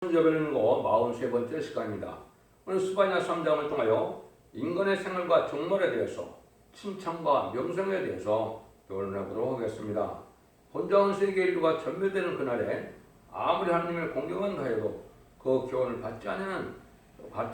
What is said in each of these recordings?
여별는고 43번째 시간입니다. 오늘 스바냐 3장을 통하여 인간의 생활과 종말에 대해서 칭찬과 명성에 대해서 교훈을 해보도록 하겠습니다. 혼자온 세계 인류가 전멸되는 그날에 아무리 하나님을 공경한다 해도 그 교훈을 받지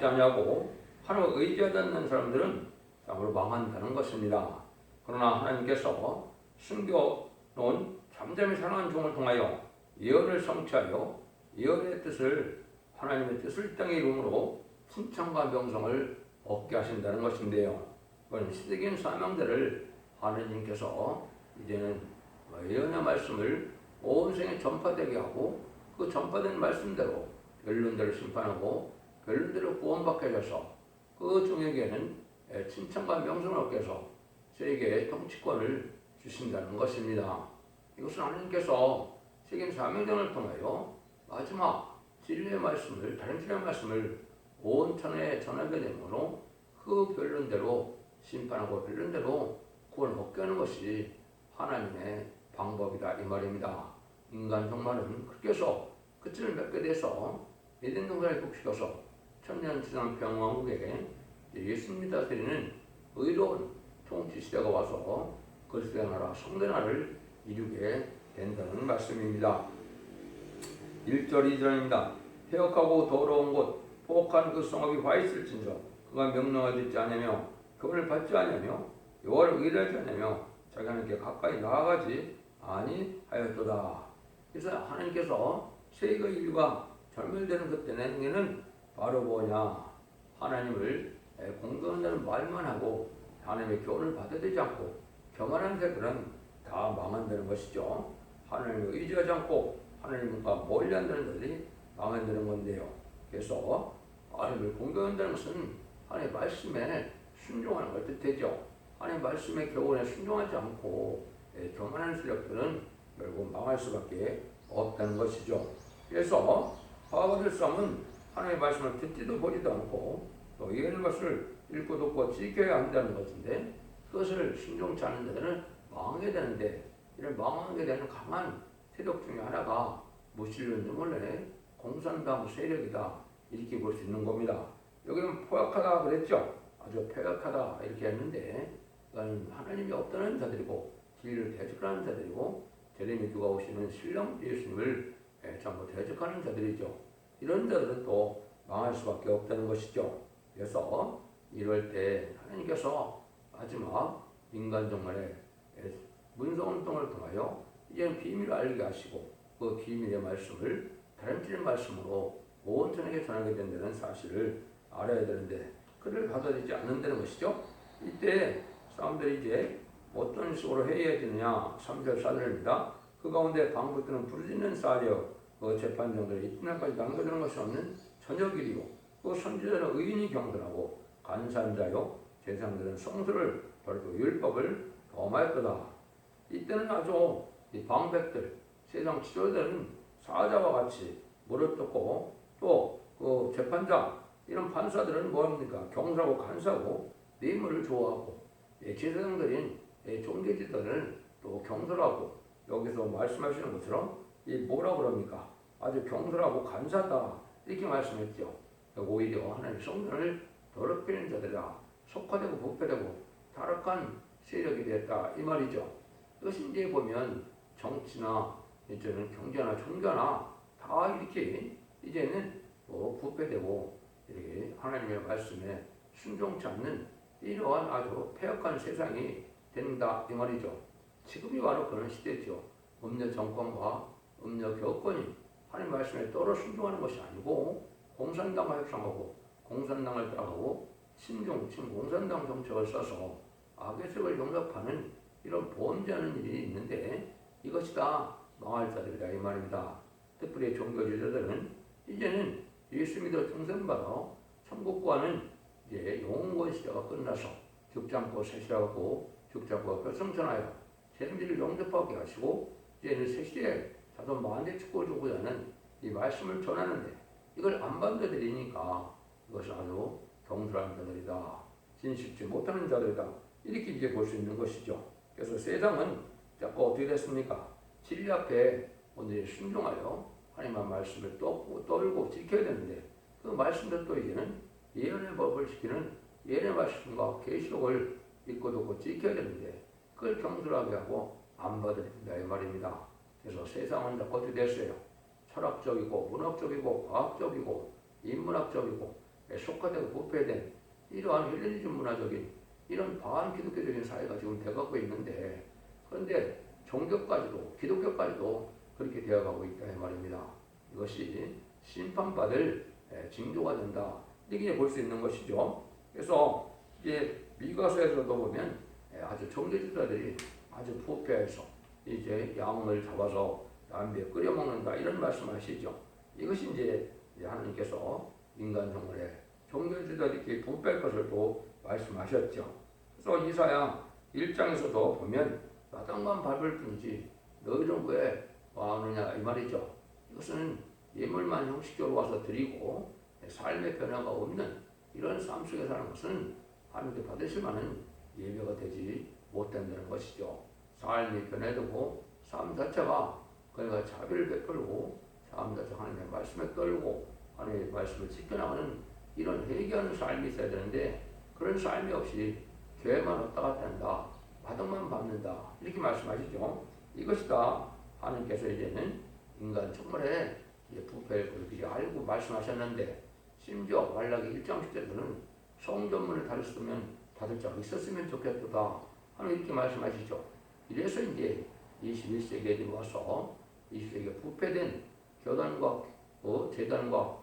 않냐고 하나님을 의지하지 않는 사람들은 참으로 망한다는 것입니다. 그러나 하나님께서 숨겨놓은 잠잠히 사랑하는 종을 통하여 예언을 성취하여 예언의 뜻을 하나님의 뜻을 땅에 이름으로 칭찬과 명성을 얻게 하신다는 것인데요. 그건 시대적인 사명들을 하나님께서 이제는 예언의 말씀을 온 세상에 전파되게 하고 그 전파된 말씀대로 결론대로 심판하고 결론대로 구원받게 해서 그 종에게는 칭찬과 명성을 얻게 해서 세계의 통치권을 주신다는 것입니다. 이것은 하나님께서 세계 사명장을 통하여 마지막 진리의 말씀을, 다른 진리의 말씀을 온 천하에 전하게 되므로 그 결론대로 심판하고 결론대로 구원을 얻게 하는 것이 하나님의 방법이다 이 말입니다. 인간 종말은 그렇게 해서 끝을 맺게 돼서 에덴 동산을 복시켜서 천년 지상 평화국에 예수님 다스리는 의로운 통치 시대가 와서 그리스도의 나라 성대 나라를 이루게 된다는 말씀입니다. 1절 2절입니다. 해역하고 더러운 곳 포악한 그 성읍이 화 있을진저 그가 명령을 듣지 않으며 교훈을 받지 않으며 여호와를 의뢰하지 않으며 자기 하나님께 가까이 나아가지 아니하였도다. 그래서 하나님께서 세계 인류가 절멸되는 그때의 행위는 바로 뭐냐, 하나님을 공경한다는 말만 하고 하나님의 교훈을 받아들이지 않고 교만한 자들은 다 망한다는 것이죠. 하나님을 의지하지 않고 하나님과 멀리한다는 것이 망한다는 건데요. 그래서 하나님을 공경한다는 것은 하나님의 말씀에 순종하는 걸 뜻하죠. 하나님의 말씀의 교훈에 순종하지 않고 교만한 세력들은 결국 망할 수밖에 없다는 것이죠. 그래서 바울의 싸움은 하나님의 말씀을 듣지도 보지도 않고 또 이해하는 것을 읽고 듣고 지켜야 한다는 것인데 그것을 순종치 않는 자들은 망하게 되는데 이런 망하게 되는 강한 세력 중에 하나가 무신론자 원래 공산당 세력이다 이렇게 볼 수 있는 겁니다. 여기는 포악하다 그랬죠. 아주 폐악하다 이렇게 했는데 그건 하나님이 없다는 자들이고 진리를 대적하는 자들이고 제레미 누가 오시는 신령 예수님을 전부 대적하는 자들이죠. 이런 자들은 또 망할 수밖에 없다는 것이죠. 그래서 이럴 때 하나님께서 마지막 인간 종말에 문서운동을 통하여 이제는 비밀을 알게 하시고 그 비밀의 말씀을 다른 진리의 말씀으로 온 천하에 전하게 된다는 사실을 알아야 되는데 그를 받아들이지 않는다는 것이죠. 이때 사람들이 이제 어떤 식으로 해야되느냐 3절 4절입니다. 그 가운데 방부들은 부르짖는 사력 그 재판장들이 이날까지 남겨두는 것이 없는 저녁일이고 그 선지자는 의인이 경건하고 간사한 자요 제사장들은 성수를 벌고 율법을 범하였도다. 이때는 아주 이 방백들 세상 지도자들은 사자와 같이 무릎 꿇고 또 그 재판장 이런 판사들은 뭐합니까? 경사하고 간사하고 뇌물을 좋아하고 제사장들인 종교지도는 또 경솔하고 여기서 말씀하시는 것처럼 이 뭐라 그럽니까? 아주 경솔하고 간사다 이렇게 말씀했죠. 오히려 하나님의 성전을 더럽히는 자들이라 속화되고 부패되고 타락한 세력이 됐다 이 말이죠. 이것이 이제 보면 정치나 이제는 경제나 종교나 다 이렇게 이제는 부패되고 이렇게 하나님의 말씀에 순종치 않는 이러한 아주 폐역한 세상이 된다 이 말이죠. 지금이 바로 그런 시대죠. 음녀 정권과 음녀 교권이 하나님 말씀에 떨어 순종하는 것이 아니고 공산당과 협상하고 공산당을 따라가고 친공산당 정책을 써서 악의 색을 영접하는 이런 범죄하는 일이 있는데 이것이 다 망할 자들이다 이 말입니다. 특별히 종교지도자들은 이제는 예수 믿어 승선받아 천국과는 이제 영원권 시대가 끝나서 죽지 않고 세시하고 죽지 않고 결성전하여 생지를 영접하게 하시고 이제는 새 시대에 자손 만대 축복을 주고자 하는 이 말씀을 전하는데 이걸 안 받아들이니까 이것은 아주 경솔한 자들이다. 진실지 못하는 자들이다. 이렇게 이제 볼 수 있는 것이죠. 그래서 세상은 자꾸 어떻게 됐습니까? 진리 앞에 오늘 순종하여 하나님의 말씀을 떨고 지켜야 되는데 그 말씀도 또 이제는 예언의 법을 지키는 예언의 말씀과 계시록을 믿고 듣고 지켜야 되는데 그걸 경솔하게 하고 안 받아들인다 이 말입니다. 그래서 세상은 어떻게 됐어요? 철학적이고 문학적이고 과학적이고 인문학적이고 속화되고 부패된 이러한 헬레니즘 문화적인 이런 반기독교적인 사회가 지금 되어가고 있는데 그런데 종교까지도 기독교까지도 그렇게 되어가고 있다 이 말입니다. 이것이 심판받을 징조가 된다 이렇게 볼 수 있는 것이죠. 그래서 이제 미가서에서도 보면 아주 종교지도자들이 아주 부패해서 이제 양을 잡아서 남비에 끓여 먹는다 이런 말씀하시죠. 이것이 이제 하나님께서 인간 정말에 종교지도자들이 부패할 것을 또 말씀하셨죠. 그래서 이사야 1장에서도 보면 마땅만 밟을 뿐이지 너희는 왜 와오느냐 이 말이죠. 이것은 예물만 형식적으로 와서 드리고 삶의 변화가 없는 이런 삶 속에 사는 것은 하나님께 받으실 만한 예배가 되지 못한다는 것이죠. 삶이 변해되고 삶 자체가 그러니까 자비를 베풀고 삶 자체가 하나님의 말씀에 떨고 하나님의 말씀을 지켜나가는 이런 회개하는 삶이 있어야 되는데 그런 삶이 없이 교회만 왔다 갔다 한다. 바닥만 밟는다. 이렇게 말씀하시죠. 이것이다. 하나님께서 이제는 인간 정말에 부패를 그렇게 알고 말씀하셨는데 심지어 말라기 1장 10절에는 성전문을 닫을 자가 있었으면 좋겠다 하는 이렇게 말씀하시죠. 이래서 이제 21세기에 들어와서 20세기에 부패된 교단과 재단과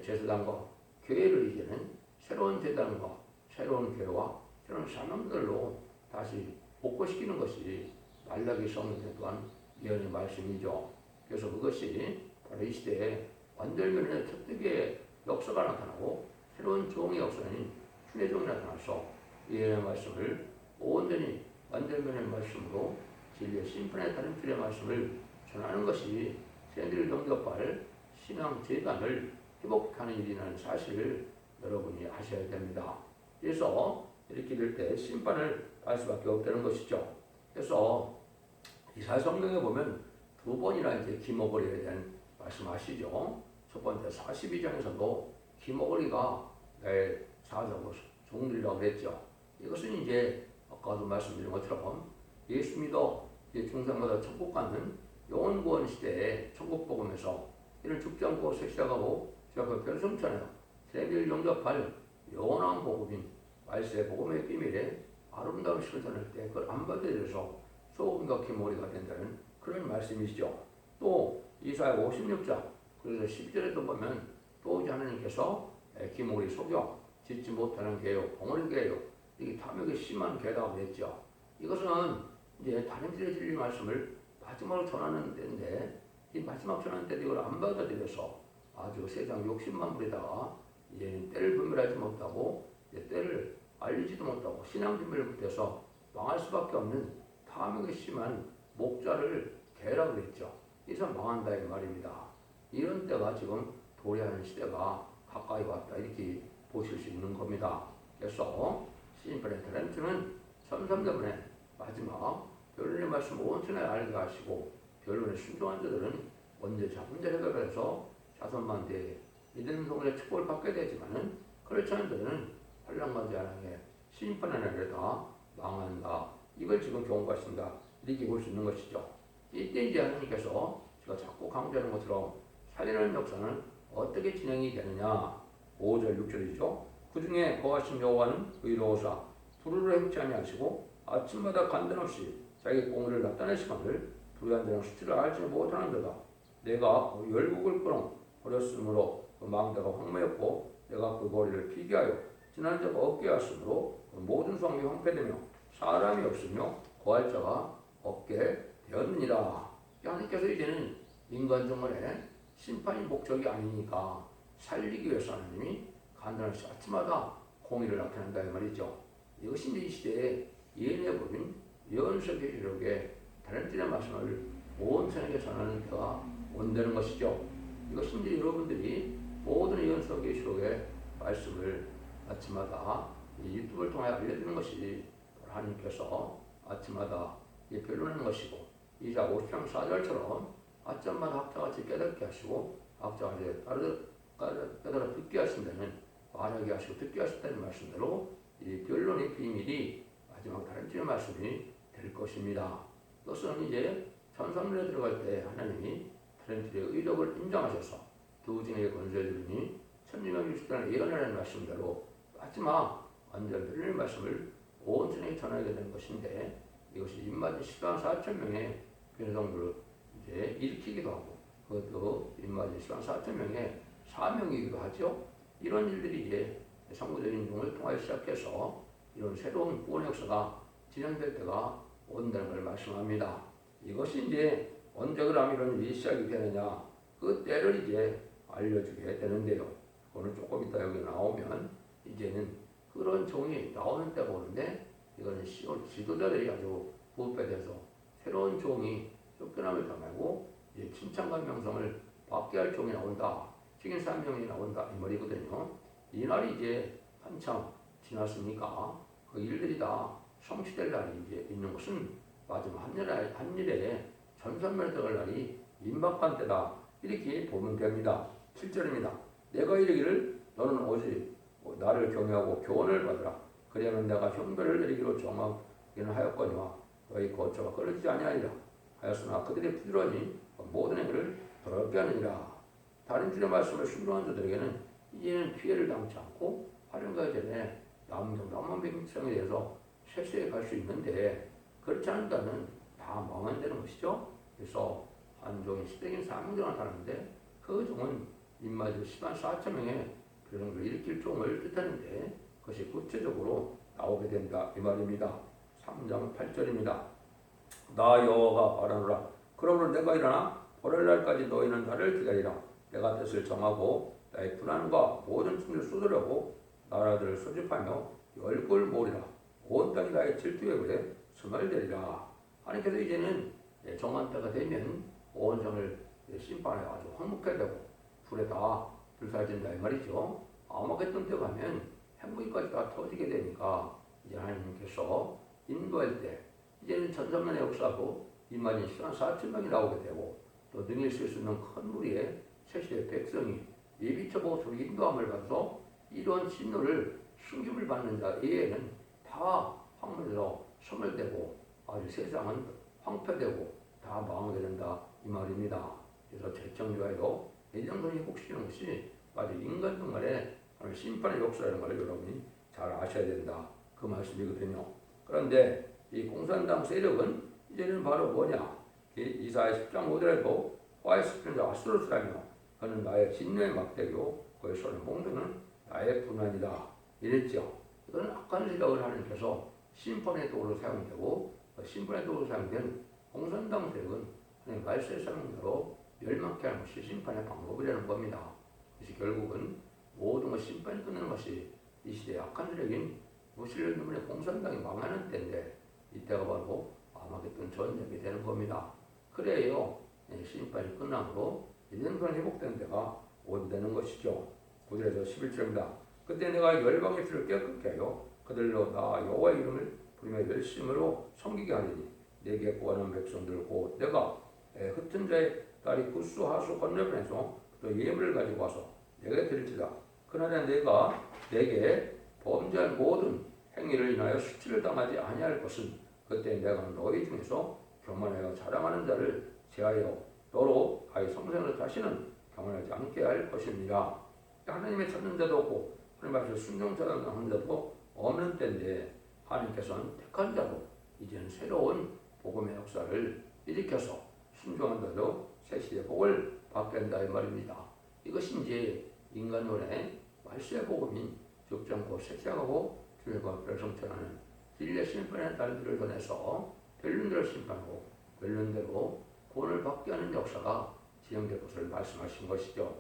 제사단과 교회를 이제는 새로운 재단과 새로운 교회와 새로운 사명들로 다시 복구시키는 것이 말라기 성경 또한 예언의 말씀이죠. 그래서 그것이 바로 이 시대에 완전면의 특특의 역사가 나타나고 새로운 종의 역사인 신의 종이 나타나서 예언의 말씀을 온전히 완전면의 말씀으로 진리의 심판의 다림줄의 말씀을 전하는 것이 세대를 영접할 신앙 재단을 회복하는 일이라는 사실을 여러분이 아셔야 됩니다. 그래서 이렇게 될 때 심판을 할 수밖에 없다는 것이죠. 그래서 이사야 성경에 보면 두 번이나 이제 기목걸이에 대한 말씀하시죠. 첫 번째 42장에서도 기목걸이가 나의 사자고 종들이라고 그랬죠. 이것은 이제 아까도 말씀드린 것처럼 예수 믿어 중생마다 천국 가는 영원 구원 시대에 천국 복음에서 이런 죽지 않고 시작하고 시작하고 별성찬에 세계를 영접할 영원한 복음인 말세 복음의 비밀에 아름다운 시를 전할 때 그걸 안 받아들여서 소금과 기목걸이가 된다는 그런 말씀이시죠. 또 이사야 56장 그래서 12절에도 보면 또 하나님께서 기목걸이 속여 짓지 못하는 개요 벙어리 개요 이게 탐욕이 심한 개라고 했죠. 이것은 이제 다림질의 진리 말씀을 마지막으로 전하는 때인데 이 마지막 전하는 때도 이걸 안 받아들여서 아주 세상 욕심만 부리다가 이제는 때를 분별하지 못하고 때를 알리지도 못하고 신앙 준비를 못해서 망할 수밖에 없는 탐욕이 심한 목자를 개라고 그랬죠. 이래서 망한다 이 말입니다. 이런 때가 지금 도래하는 시대가 가까이 왔다 이렇게 보실 수 있는 겁니다. 그래서 심판의 타렌트는 선삼자분의 마지막 변론의 말씀 온전히 알게 하시고 변론에 순종한 자들은 언제 자문제 해결을 해서 자손만대에 믿는 동안에 축복을 받게 되지만은 그렇지 않은 자들은 환란과 재앙에 심판의 날에 다 망한다. 이걸 지금 경고하신다. 이렇게 볼 수 있는 것이죠. 이때 이제 하나님께서 제가 자꾸 강조하는 것처럼 살리는 역사는 어떻게 진행이 되느냐. 5절 6절이죠. 그 중에 거하신 여호와는 의로우사 불의를 행치 아니하시고 아침마다 간단없이 자기 공의를 나타내시거늘 불의한 자는 수치를 알지 못하는 자다. 내가 열국을 끊어 버렸으므로 그 망대가 황무했고 내가 그 거리를 피기하여 지난 자가 없게 하였으므로 그 모든 성이 황폐되며 사람이 없으며 거할 자가 없게 되었느니라. 하나님께서 이제는 인간 정말에 심판이 목적이 아니니까 살리기 위해서 하나님이 간단히 아침마다 공의를 나타낸다 이 말이죠. 이것이 이제 이 시대에 예언의 법인 예언서의 기록에 다른들의 말씀을 온 세상에 전하는 때가 온다는 것이죠. 이것이 이제 여러분들이 모든 예언서의 기록의 말씀을 아침마다 이 유튜브를 통해 알려드리는 것이 하나님께서 아침마다 변론하는 것이고 이자 50장 4절처럼 아점마다 학자같이 깨닫게 하시고 학자가 이제 깨달아 듣게 하신다는 말하게 하시고 듣게 하신다는 말씀대로 이 변론의 비밀이 마지막 다른 주의 말씀이 될 것입니다. 그것은 이제 천상문에 들어갈 때 하나님이 다른 주의 의력을 인정하셔서 두 증의 권세를 주니 천지명 육식단을 예언하는 말씀대로 마지막 완전 변론의 말씀을 온 천에 전하게 되는 것인데 이것이 입맞은 10만 4천 명의 변성들을 이제 일으키기도 하고 그것도 입맞은 10만 4천 명의 사명이기도 하죠. 이런 일들이 이제 성부적인 중을 통하여 시작해서 이런 새로운 구원의 역사가 진행될 때가 온다는 걸 말씀합니다. 이것이 이제 언제 그럼 이런 일이 시작이 되느냐 그 때를 이제 알려주게 되는데요. 오늘 조금 이따 여기 나오면 이제는 그런 종이 나오는 때가 오는데 이거는 지도자들이 아주 부패돼서 새로운 종이 쫓겨남을 당하고 이제 칭찬과 명성을 받게 할 종이 나온다. 책임 사명이 나온다. 이 말이거든요. 이 날이 이제 한참 지났으니까 그 일들이 다 성취될 날이 이제 있는 것은 마지막 한일에 전선멸 들어갈 날이 임박한 때다. 이렇게 보면 됩니다. 7절입니다. 내가 이르기를 너는 오직 나를 경외하고 교훈을 받으라. 그리하면 내가 형벌을 내리기로 정하기는 하였거니와 너희 거처가 끊어지지 아니하리라 하였으나 그들이 부지런히 모든 행위를 더럽게 하느니라. 다른 주의 말씀을 순종한 자들에게는 이제는 피해를 당치 않고 활용가기 전에 남만백성에 대해서 세세히 갈 수 있는데 그렇지 않은 자는 다 망한다는 것이죠. 그래서 한 종이 시대긴 사명종을 하는데 그 종은 입맞을 10만 4천 명의 그런 걸 일으킬 종을 뜻하는데 그것이 구체적으로 나오게 된다 이 말입니다. 3장 8절입니다. 나 여호와가 바라노라. 그러므로 내가 일어나 보랄 날까지 너희는 나를 기다리라. 내가 뜻을 정하고 나의 분한과 모든 틈을 쏟으려고 나라들을 소집하며 열골 모으리라. 온 땅이 나의 질투에 그래 숨을 내리라. 하나님께서 이제는 정한 때가 되면 온 성을 심판에 아주 황무케 되고 불에 다 불사진다 이 말이죠. 아마겟돈 때 가면 핵무기까지 다 터지게 되니까 이제 하나님께서 인도할 때 이제는 전전면의 역사고 입맞은 10만 4천 명이 나오게 되고 또 능히 쓸 수 있는 큰 무리에 세시의 백성이 예비처보고 소리 인도함을 받아서 이런 진노를 승급을 받는 자 외에는 다 황물에서 소멸되고 아주 세상은 황폐되고 다 망하게 된다 이 말입니다. 그래서 재청교회도 예정선이 회복시키는 것이 아주 인간 동안의 심판의 역사라는 걸 여러분이 잘 아셔야 된다 그 말씀이거든요. 그런데 이 공산당 세력은 이제는 바로 뭐냐? 이사야 10장 5절에도 화의 수편자 아수르스라며 그는 나의 진노의 막대기요 그의 손에 몽둥이는 나의 분한이다 이랬죠. 이거는 악한 세력을 하나님께서 심판의 도구로 사용되고 심판의 도구로 사용된 공산당 세력은 하나님 말씀의 사명대로 멸망케 하는 것이 심판의 방법이라는 겁니다. 그래서 결국은 모든 것 심판이 끝나는 것이 이 시대의 악한 세력인 무신론 때문에 공산당이 망하는 때인데 이때가 바로 아마겟돈 전쟁이 되는 겁니다. 그래요 심판이 끝나고 인생선 회복되는 때가 오되는 것이죠. 9절에서 11절입니다. 그때 내가 열방의 피를 깨끗게 하여 그들로 나 여호와의 이름을 부르며 열심으로 섬기게 하리니 내게 구하는 백성들 곧 내가 흩은 자의 딸이 구수 하수 건너편에서 또 예물을 가지고 와서 내게 드릴지라. 그날에 내가 내게 범죄한 모든 행위를 인하여 수치를 당하지 아니할 것은 그때 내가 너희 중에서 교만하여 자랑하는 자를 제하여 너로 아이 성생을 다시는 경험하지 않게 할 것입니다. 하나님의 찾는 자도 없고 하나님 앞에 순종하는 자도 없는 때인데 하나님께서는 택한 자로 이제는 새로운 복음의 역사를 일으켜서 순종한 자도 새 시대의 복을 받게 한다 이 말입니다. 이것이 이제 인간론의 말씀의 복음인 죽지 곧 섹시하고 주님과 별성천하는 진리의 심판의 날들을 전해서 변론대로 심판하고 변론대로 구원을 받게 하는 역사가 진행될 것을 말씀하신 것이죠.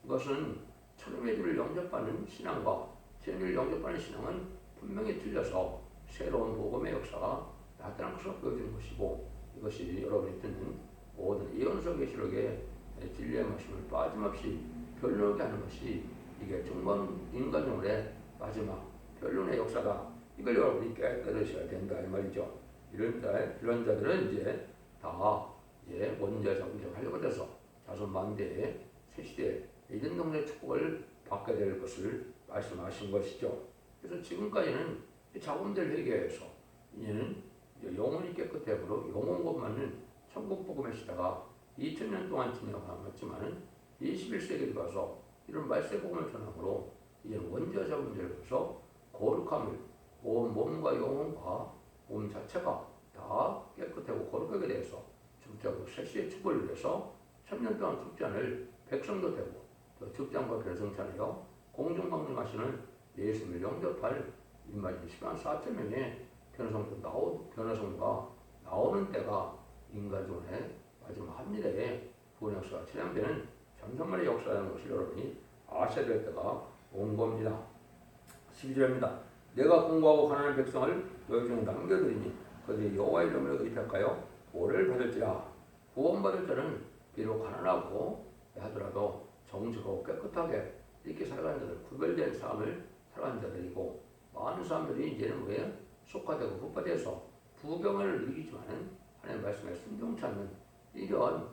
이것은 천국의 주를 영접하는 신앙과 천국을 영접하는 신앙은 분명히 틀려서 새로운 복음의 역사가 나타날 것으로 보여지는 것이고 이것이 여러분이 듣는 모든 예언서 계시록의 진리의 말씀을 빠짐없이 변론하게 하는 것이 이게 정말 인간용의 마지막 변론의 역사다. 이걸 여러분이 깨달으셔야 된다 이 말이죠. 이런 자들은 이제 다 원죄 자궁제가 하려고 돼서 자손 만대에 새 시대에 이전 동네 축복을 받게 될 것을 말씀하신 것이죠. 그래서 지금까지는 자궁제를 해결해서 이제는 영혼이 깨끗해으로 영혼급 맞는 천국 복음의 시대가 2000년 동안 지나갔지만 21세기에 가서 이런 말세 복음을 전함으로 이제 원죄 자궁제를 해서 거룩함을 온 몸과 영혼과 몸 자체가 다 깨끗하고 거룩하게 되어서 축제하고 새시의 축복을 위해서 1000년 동안 축제를 백성도 되고 또 축장과 결성찬하여 공중방문하시는 예수님을 영접할 인마진 140,000명의 변호성가 나오는 때가 인간존의 마지막 한미래에 구원 역사가 체념되는 전성만의 역사라는 것을 여러분이 아셔야 될 때가 온 겁니다. 12절입니다. 내가 공고하고 가난한 백성을 너희 중에 남겨두리니 그들이 여호와의 이름으로 의탁하여 보를 받을지라. 구원받을 자는 비록 가난하고 하더라도 정직하고 깨끗하게 이렇게 살아가는 자들, 구별된 삶을 살아가는 자들이고, 많은 사람들이 이제는 왜 속화되고 흑화돼서 부경을 누리지만은 하나님의 말씀에 순종치 않는 이런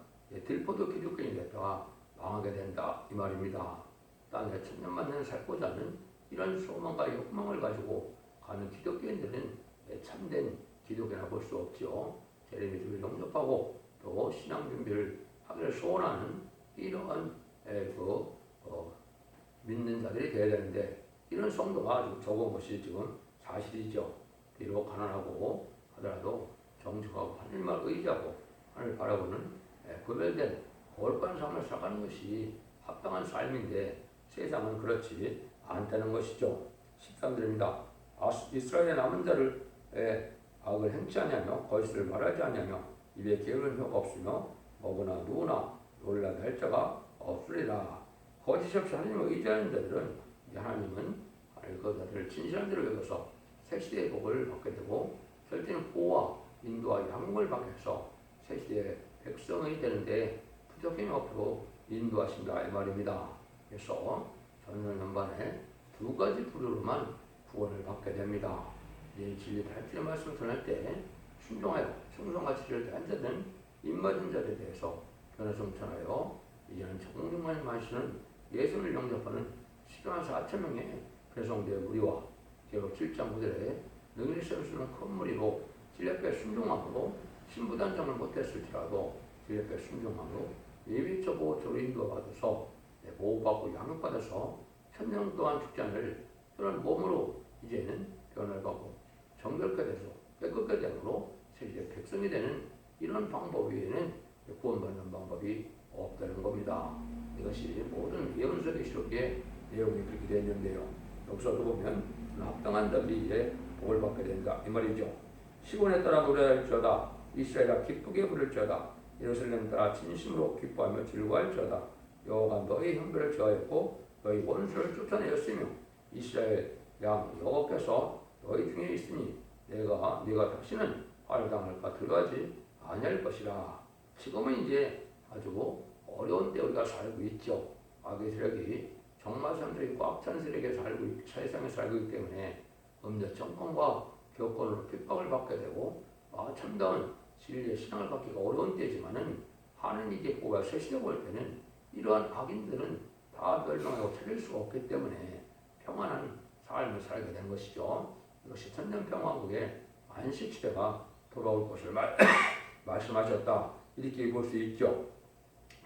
들포도 기독교인이 됐다가 망하게 된다 이 말입니다. 땅에 천년만년 살고자 하는 이런 소망과 욕망을 가지고 가는 기독교인들은 참된 기독교나 볼 수 없죠. 재림의 주를 영접하고 또 신앙 준비를 하기를 소원하는 이러한 믿는 자들이 되어야 되는데, 이런 성도가 아주 적은 것이 지금 사실이죠. 비록 가난하고 하더라도 정직하고 하늘만 의지하고 하늘 바라보는 구별된 거룩한 삶을 살아가는 것이 합당한 삶인데 세상은 그렇지 않다는 것이죠. 13절입니다. 이스라엘의 남은 자를 악을 행치 아니하며 거짓을 말하지 아니하며 입에 게으른 혀가 없으며 먹으나 누우나 놀라게 할 자가 없으리라. 거짓 없이 하나님을 의지하는 자들은 하나님은 그들을 진실한 대로 여겨서 새시대의 복을 받게 되고 절대는 보호와 인도와 양육을 받게 해서 새시대의 백성이 되는데 부족함이 없도록 인도하신다 이 말입니다. 그래서 전년 연반에 두 가지 부류로만 구원을 받게 됩니다. 이 진리 발전의 말씀을 전할 때 순종하여 충성과 지혜를 다한 자들은 입맞은 자들에 대해서 변화성천하여 이제는 정중만 마시는 예수를 영접하는 104,000명의 배송대의 무리와 제법 7장 9절에 능히 세우시는 큰 무리로 진리께 순종함으로 신부단장을 못했을지라도 진리께 순종함으로 예비처 보호처로 인도받아서 보호받고 양육받아서 1000년 동안 죽지 않을 그런 몸으로 이제는 변화를 받고 정결케 돼서 깨끗게 되므로 세계 백성이 되는 이런 방법 외에는 구원받는 방법이 없다는 겁니다. 이것이 모든 예언서 계시록의 내용이 그렇게 되어 있는데요. 여기서도 보면 합당한 자들이 이제 복을 받게 된다 이 말이죠. 시온에 따라 노래할지어다 이스라엘아 기쁘게 부를지어다 예루살렘 따라 진심으로 기뻐하며 즐거워할지어다 여호와가 너희 형벌을 제하였고 너희 원수를 쫓아내었으며 이스라엘 양 여호와께서 너희 중에 있으니 네가 다시는 화를 당할까 두려워하지 아니할 것이라. 지금은 이제 아주 어려운 때 우리가 살고 있죠. 악의 세력이 정말 사람들이 꽉 찬 세력에 세상에 살고 있기 때문에 음녀 정권과 교권으로 핍박을 받게 되고 참다운 진리의 신앙을 갖기가 어려운 때지만은 하나님 이제 꼬가 새시대 볼 때는 이러한 악인들은 다 멸망하고 찾을 수가 없기 때문에 평안한 삶을 살게 된 것이죠. 이것이 천년평화국의 안식시대가 돌아올 것을 말씀하셨다 이렇게 볼 수 있죠.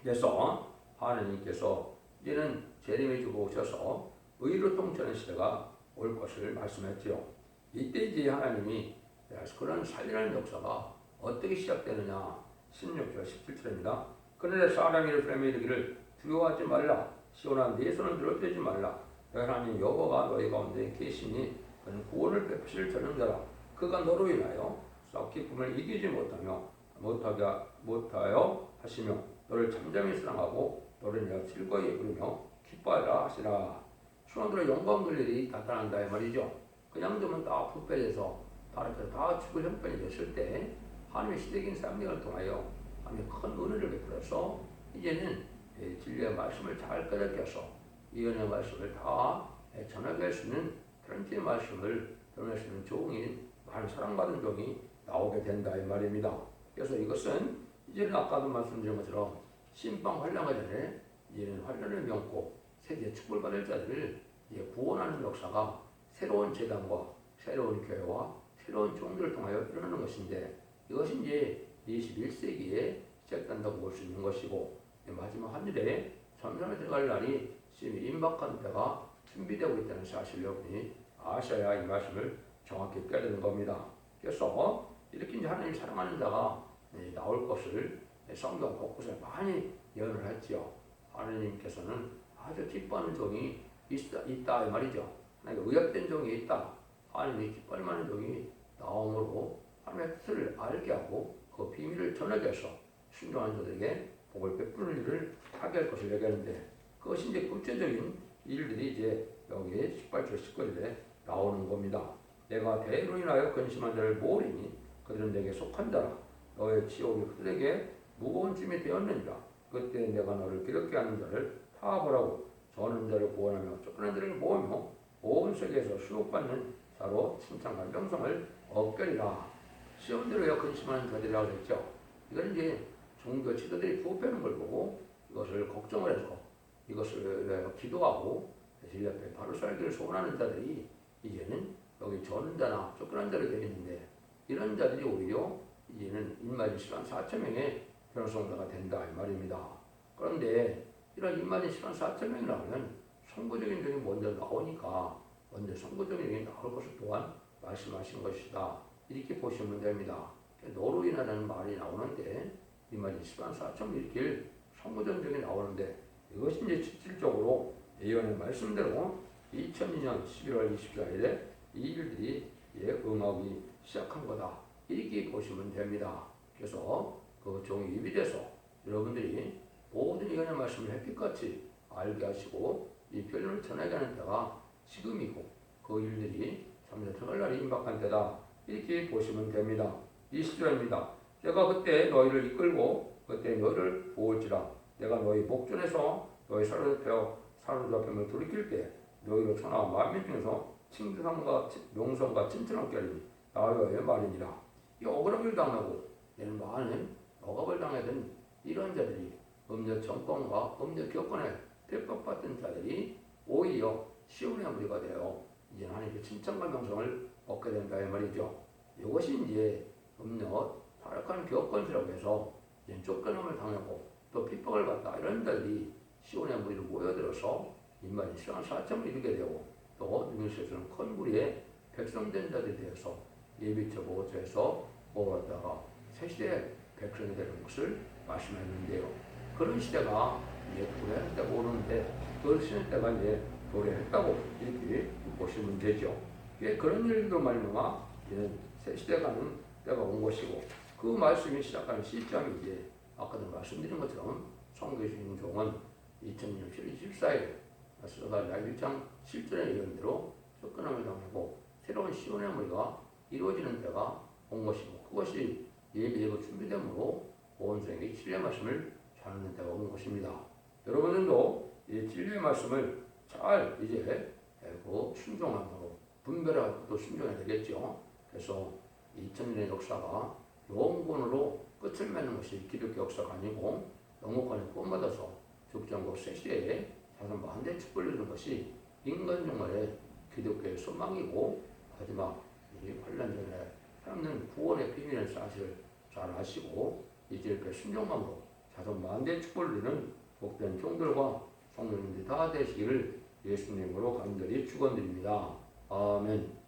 그래서 하나님께서 이제는 재림의 주가 오셔서 의로 통치하는 시대가 올 것을 말씀했죠. 이때 이제 하나님이 그런 살리는 역사가 어떻게 시작되느냐. 16절 17절입니다. 그날에 사람이 예루살렘에 이르기를 두려워하지 말라. 시온아 네 손을 늘어뜨리지 말라. 너희 하나님 여호와가 너희 가운데 계시니 그는 구원을 베푸실 전능자라. 그가 너로 인하여 썩 기쁨을 이기지 못하여 하시며 너를 잠잠히 사랑하고 너를 인하여 즐거이 부르며 기뻐하라 하시라. 순원들의 영광 돌 일이 나타난다 이 말이죠. 그냥 두면 다 부패돼서 다 죽을 형편이 됐을 때 하나님의 시대적인 쌍명을 통하여 하나님의 큰 은혜를 베풀어서 이제는 진리의 말씀을 잘 깨닫게 서 이 은혜의 말씀을 다 전하게 할 수 있는 그런 주의 말씀을 전할 수 있는 종인 많은 사랑받은 종이 나오게 된다 이 말입니다. 그래서 이것은 이제는 아까도 말씀드린 것처럼 신방 환란과 전에 이제는 환란을 면고 세계 축복받을 자들을 이제 구원하는 역사가 새로운 재단과 새로운 교회와 새로운 종들을 통하여 일어나는 것인데, 이것이 이제 21세기에 시작된다고 볼 수 있는 것이고, 마지막 하늘에 전선에 들어갈 날이 지금 임박한 때가 준비되고 있다는 사실을 여러분이 아셔야 이 말씀을 정확히 깨닫는 겁니다. 그래서 이렇게 이제 하나님 사랑하는 자가 나올 것을 성경 곳곳에 많이 예언을 했지요. 하나님께서는 아주 기뻐하는 종이 있다 이 말이죠. 하나님께 의협된 종이 있다. 하나님이 기뻐하는 종이 나옴으로 하나님의 뜻을 알게 하고 그 비밀을 전하게 해서 순종하는 자들에게 복을 베푸는 일을 하게 할 것을 얘기하는데, 그것이 이제 구체적인 일들이 이제 여기 18절 19절에 나오는 겁니다. 내가 대로 인하여 근심한 자를 모으리니 그들은 내게 속한 자라. 너의 지옥이 그들에게 무거운 짐이 되었느니라. 그때 내가 너를 기럽게 하는 자를 파하보라고 저는 자를 구원하며 쫓겨난 자를 모으며 온 세계에서 수록받는 자로 칭찬과 명성을 얻으리라. 시온대로 근심하는 자들이라고 했죠. 이건 이제 종교 지도들이 부패하는 걸 보고 이것을 걱정을 해서 이것을 위하여 기도하고 제 옆에 바로 살기를 소원하는 자들이 이제는 여기 저는 자나 쫓겨난 자를 되겠는데, 이런 자들이 오히려 이제는 인마진 10만 4천 명의 변호성자가 된다 이 말입니다. 그런데 이런 인마진 10만 4천 명이 나오면 선구적인 종이 먼저 나오니까 먼저 선구적인 종이 나올 것을 또한 말씀하신 것이다, 이렇게 보시면 됩니다. 너로 인하라는 말이 나오는데 인마진 10만 4천 명 일으킬 선구적인 종이 나오는데, 이것이 이제 실질적으로 예언의 말씀대로 2002년 11월 24일에 이 일들이 응하기 시작한 거다, 이렇게 보시면 됩니다. 그래서 그 종이 입이 돼서 여러분들이 모든 예언의 말씀을 햇빛같이 알게 하시고 이 변론을 전하게 하는 때가 지금이고, 그 일들이 참으로 들어갈 날이 임박한 때다, 이렇게 보시면 됩니다. 20절입니다. 내가 그때 너희를 이끌고 그때 너희를 보을지라. 내가 너희 목전에서 너희 사로잡힘을 돌이킬 때 너희로 천하 만민 중에서 칭찬과 명성과 칭찬을 얻게 하리니 나의 말이니라. 이 억울함을 당하고 얘는 많은 억압을 당하던 이런 자들이 음녀 정권과 음녀 교권에 핍박받던 자들이 오히려 시온의 무리가 되어 이제 하나님의 칭찬과 명성을 얻게 된다 이 말이죠. 이것이 이제 음녀 타락한 교권이라고 해서 이제 쫓겨남을 당하고 또 핍박을 받다 이런 자들이 시온의 무리로 모여들어서 인마진 10만 4천을 이루게 되고, 또 능력에서는 큰 무리의 백성된 자들이 되어서 예비처 보호처에서 모았다가 새 시대의 백성이 되는 것을 말씀했는데요. 그런 시대가 이제 도래했다고 오는데, 그 시대 때가 이제 도래했다고 이렇게 보시면 되죠. 그런 일도 말미암아 이제는 새 시대가 가는 때가 온 것이고, 그 말씀이 시작하는 시점이 이제 아까도 말씀드린 것처럼 성경에 주신 종은 2000년 7월 24일 스가랴 1장 7절의 예언대로 쫓겨남을 당하고 새로운 시온의 무리가 이루어지는 때가 온 것이고, 그것이 예비되고 준비되므로 온 세계에 진리의 말씀을 전하는 때가 온 것입니다. 여러분들도 이 진리의 말씀을 잘 이제 순종함으로 분별하고 또 순종해야 되겠죠. 그래서 2000년의 역사가 영원으로 끝을 맺는 것이 기독교 역사가 아니고 영국관에 본받아서 죽전국 새시대에 자선 만대 축복을 이루는 것이 인간 종말의 기독교의 소망이고, 마지막 이 환란 전에 하나님 구원의 비밀의 사실을 잘 아시고 이제 순종함으로 자선 만대 축복을 이루는 복된 종들과 성도님들이 다 되시기를 예수님으로 간절히 축원드립니다. 아멘.